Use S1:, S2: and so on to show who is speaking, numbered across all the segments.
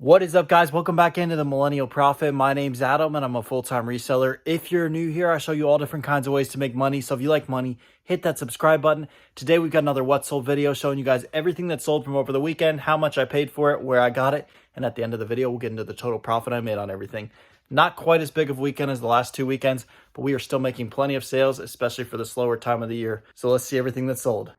S1: What is up, guys? Welcome back into the Millennial Profit. My name's Adam and I'm a full-time reseller. If you're new here, I show you all different kinds of ways to make money. So if you like money, hit that subscribe button. Today we've got another What Sold video showing you guys everything that sold from over the weekend, how much I paid for it, where I got it, and at the end of the video we'll get into the total profit I made on everything. Not quite as big of a weekend as the last two weekends, but we are still making plenty of sales, especially for the slower time of the year. So let's see everything that sold.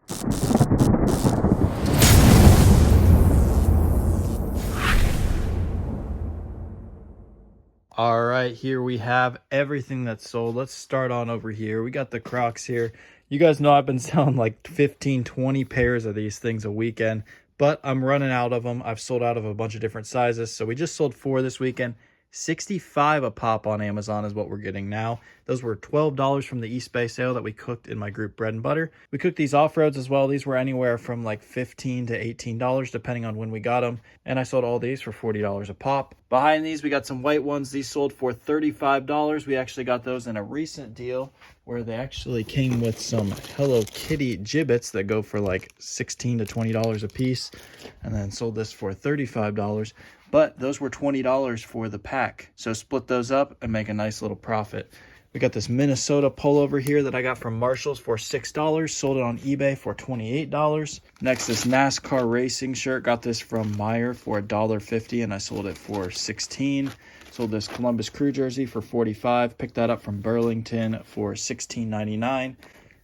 S1: All right, here we have everything that's sold. Let's start on over here. We got the Crocs here. You guys know I've been selling like 15, 20 pairs of these things a weekend, but I'm running out of them. I've sold out of a bunch of different sizes. So we just sold 4 this weekend. 65 a pop on Amazon is what we're getting now. Those were $12 from the eBay sale that we cooked in my group Bread and Butter. We cooked these off-roads as well. These were anywhere from like $15 to $18 depending on when we got them. And I sold all these for $40 a pop. Behind these, we got some white ones. These sold for $35. We actually got those in a recent deal where they actually came with some Hello Kitty gibbets that go for like $16 to $20 a piece, and then sold this for $35. But those were $20 for the pack. So split those up and make a nice little profit. We got this Minnesota pullover here that I got from Marshall's for $6. Sold it on eBay for $28. Next, this NASCAR racing shirt. Got this from Meijer for $1.50 and I sold it for $16. Sold this Columbus Crew jersey for $45. Picked that up from Burlington for $16.99.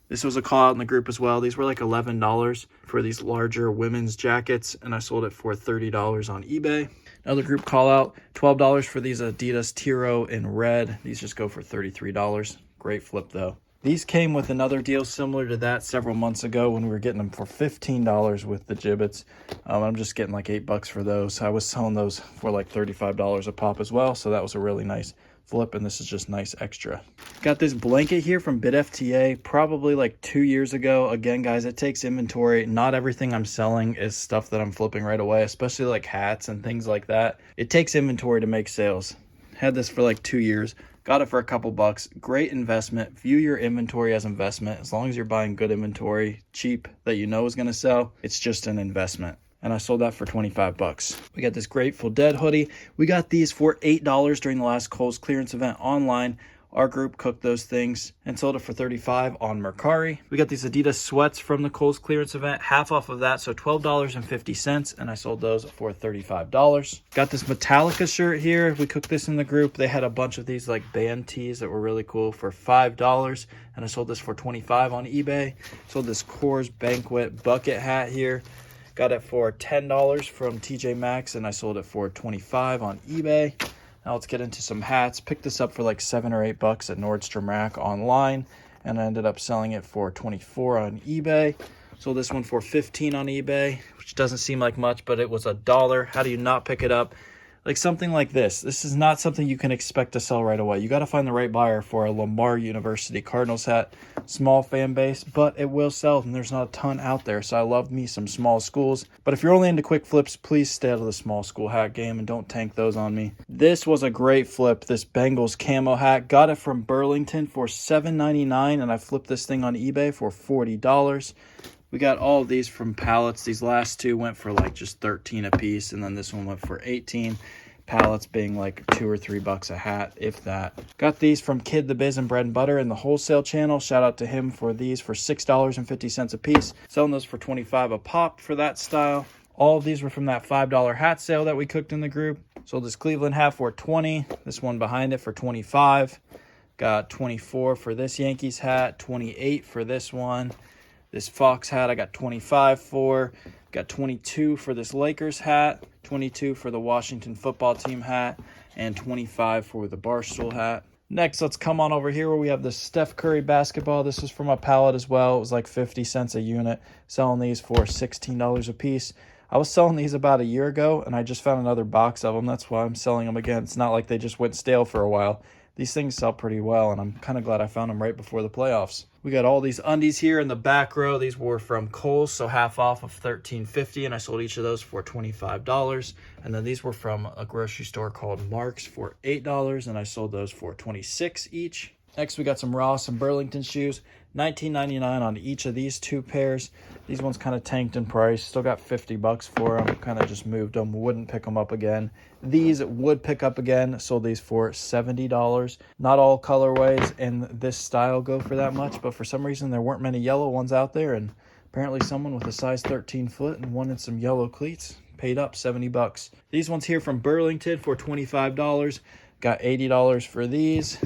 S1: This was a call out in the group as well. These were like $11 for these larger women's jackets, and I sold it for $30 on eBay. Another group call out, $12 for these Adidas Tiro in red. These just go for $33. Great flip though. These came with another deal similar to that several months ago when we were getting them for $15 with the gibbets. I'm just getting like $8 for those. I was selling those for like $35 a pop as well, so that was a really nice flip, and this is just nice extra. Got this blanket here from BitFTA probably like 2 years ago. Again, guys, it takes inventory. Not everything I'm selling is stuff that I'm flipping right away, especially like hats and things like that. It takes inventory to make sales. Had this for like 2 years. Got it for a couple bucks. Great investment. View your inventory as investment. As long as you're buying good inventory, cheap, that you know is going to sell, it's just an investment. And I sold that for 25 bucks. We got this Grateful Dead hoodie. We got these for $8 during the last Kohl's clearance event online. Our group cooked those things and sold it for $35 on Mercari. We got these Adidas sweats from the Kohl's clearance event, half off of that, so $12.50, and I sold those for $35. Got this Metallica shirt here. We cooked this in the group. They had a bunch of these like band tees that were really cool for $5, and I sold this for $25 on eBay. Sold this Coors Banquet bucket hat here. Got it for $10 from TJ Maxx, and I sold it for $25 on eBay. Now let's get into some hats. Picked this up for like $7 or $8 at Nordstrom Rack online, and I ended up selling it for $24 on eBay. Sold this one for $15 on eBay, which doesn't seem like much, but it was $1. How do you not pick it up? Like something like this. This is not something you can expect to sell right away. You got to find the right buyer for a Lamar University Cardinals hat. Small fan base, but it will sell, and there's not a ton out there. So I love me some small schools. But if you're only into quick flips, please stay out of the small school hat game and don't tank those on me. This was a great flip. This Bengals camo hat. Got it from Burlington for $7.99, and I flipped this thing on eBay for $40. We got all of these from pallets. These last two went for like just $13 a piece, and then this one went for $18. Pallets being like $2 or $3 a hat, if that. Got these from Kid the Biz and Bread and Butter in the wholesale channel. Shout out to him for these for $6.50 a piece. Selling those for $25 a pop for that style. All of these were from that $5 hat sale that we cooked in the group. Sold this Cleveland hat for $20. This one behind it for $25. Got $24 for this Yankees hat. $28 for this one. This Fox hat I got $25 for. Got $22 for this Lakers hat, $22 for the Washington football team hat, and $25 for the Barstool hat. Next, let's come on over here where we have the Steph Curry basketball. This was from a pallet as well. It was like 50 cents a unit. Selling these for $16 a piece. I was selling these about a year ago, and I just found another box of them. That's why I'm selling them again. It's not like they just went stale for a while. These things sell pretty well, and I'm kind of glad I found them right before the playoffs. We got all these undies here in the back row. These were from Kohl's, so half off of $13.50, and I sold each of those for $25. And then these were from a grocery store called Mark's for $8, and I sold those for $26 each. Next, we got some Ross and Burlington shoes. $19.99 on each of these 2 pairs. These ones kind of tanked in price. Still got 50 bucks for them. Kind of just moved them. Wouldn't pick them up again. These would pick up again. Sold these for $70. Not all colorways in this style go for that much, but for some reason there weren't many yellow ones out there, and apparently someone with a size 13 foot and wanted some yellow cleats paid up 70 bucks. These ones here from Burlington for $25. Got $80 for these.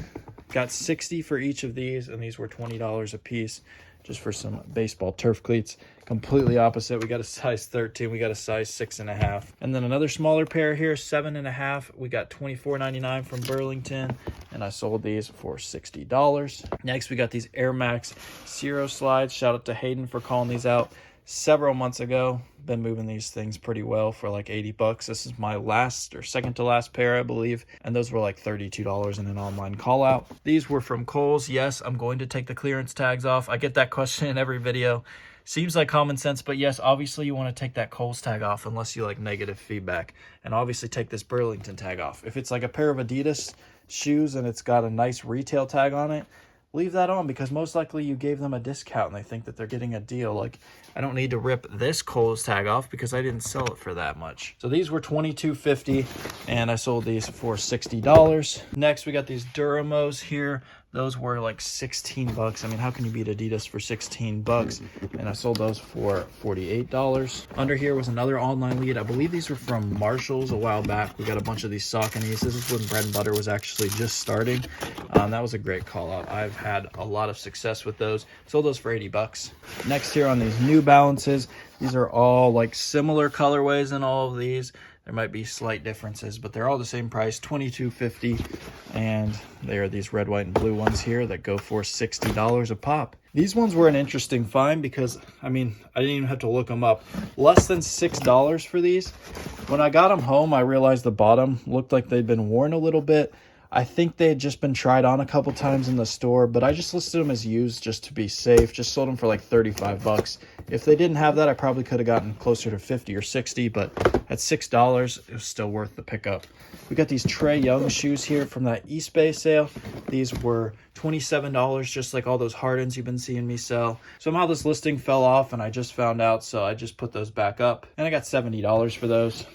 S1: Got $60 for each of these, and these were $20 a piece just for some baseball turf cleats. Completely opposite. We got a size 13. We got a size 6.5. And then another smaller pair here, 7.5. We got $24.99 from Burlington, and I sold these for $60. Next, we got these Air Max Zero Slides. Shout out to Hayden for calling these out several months ago. Been moving these things pretty well for like 80 bucks. This is my last or second to last pair, I believe, and those were like $32 in an online call out. These were from Kohl's. Yes, I'm going to take the clearance tags off. I get that question in every video. Seems like common sense, but yes, obviously you want to take that Kohl's tag off unless you like negative feedback, and obviously take this Burlington tag off. If it's like a pair of Adidas shoes and it's got a nice retail tag on it, leave that on, because most likely you gave them a discount and they think that they're getting a deal. Like, I don't need to rip this Kohl's tag off because I didn't sell it for that much. So these were $22.50 and I sold these for $60. Next, we got these Duramos here. Those were like 16 bucks. I mean, how can you beat Adidas for 16 bucks? And I sold those for $48. Under here was another online lead. I believe these were from Marshall's a while back. We got a bunch of these Sauconys. This is when Bread and Butter was actually just starting. That was a great call out. I've had a lot of success with those. Sold those for 80 bucks. Next here on these New Balances, these are all like similar colorways in all of these. There might be slight differences, but they're all the same price, $22.50. And they are these red, white, and blue ones here that go for $60 a pop. These ones were an interesting find because, I mean, I didn't even have to look them up. Less than $6 for these. When I got them home, I realized the bottom looked like they'd been worn a little bit. I think they had just been tried on a couple times in the store, but I just listed them as used just to be safe. Just sold them for like 35 bucks. If they didn't have that, I probably could have gotten closer to 50 or 60, but at $6, it was still worth the pickup. We got these Trey Young shoes here from that eBay sale. These were $27, just like all those Hardens you've been seeing me sell. Somehow this listing fell off and I just found out, so I just put those back up. And I got $70 for those.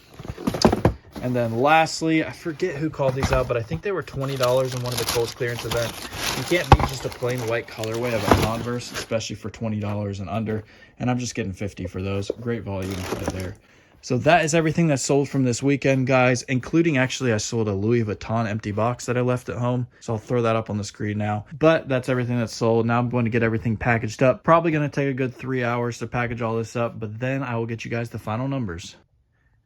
S1: And then lastly, I forget who called these out, but I think they were $20 in one of the Kohl's clearance events. You can't beat just a plain white colorway of a Converse, especially for $20 and under. And I'm just getting 50 for those. Great volume right there. So that is everything that sold from this weekend, guys, including actually I sold a Louis Vuitton empty box that I left at home. So I'll throw that up on the screen now. But that's everything that's sold. Now I'm going to get everything packaged up. Probably going to take a good 3 hours to package all this up, but then I will get you guys the final numbers.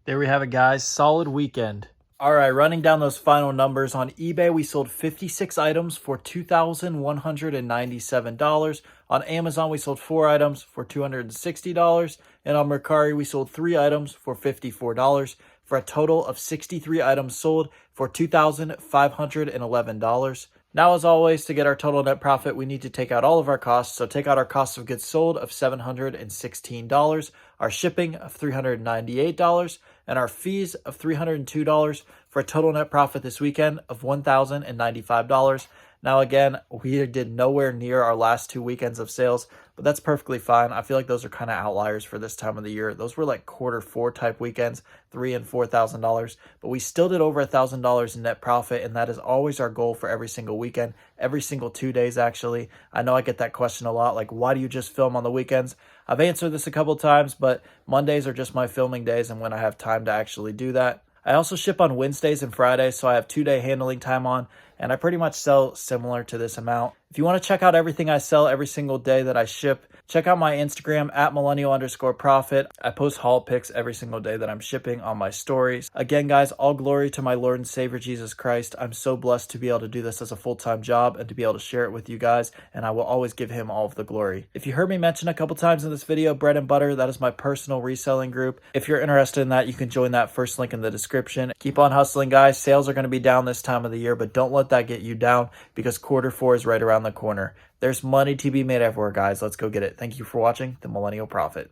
S1: There we have it, guys. Solid weekend. All right, running down those final numbers. On eBay, we sold 56 items for $2,197. On Amazon, we sold 4 items for $260. And on Mercari, we sold 3 items for $54, for a total of 63 items sold for $2,511. Now, as always, to get our total net profit, we need to take out all of our costs. So take out our cost of goods sold of $716, our shipping of $398, and our fees of $302 for a total net profit this weekend of $1,095. Now, again, we did nowhere near our last 2 weekends of sales, but that's perfectly fine. I feel like those are kind of outliers for this time of the year. Those were like Q4 type weekends, $3,000 and $4,000, but we still did over $1,000 in net profit, and that is always our goal for every single weekend, every single 2 days, actually. I know I get that question a lot, like, why do you just film on the weekends? I've answered this a couple times, but Mondays are just my filming days and when I have time to actually do that. I also ship on Wednesdays and Fridays, so I have 2-day handling time on, and I pretty much sell similar to this amount. If you want to check out everything I sell every single day that I ship, check out my Instagram at millennial_profit. I post haul pics every single day that I'm shipping on my stories. Again, guys, all glory to my Lord and Savior Jesus Christ. I'm so blessed to be able to do this as a full-time job and to be able to share it with you guys, and I will always give him all of the glory. If you heard me mention a couple times in this video, Bread and Butter, that is my personal reselling group. If you're interested in that, you can join that first link in the description. Keep on hustling, guys. Sales are going to be down this time of the year, but don't let that get you down because Q4 is right around the corner. There's money to be made everywhere, guys. Let's go get it. Thank you for watching The Millennial Prophet.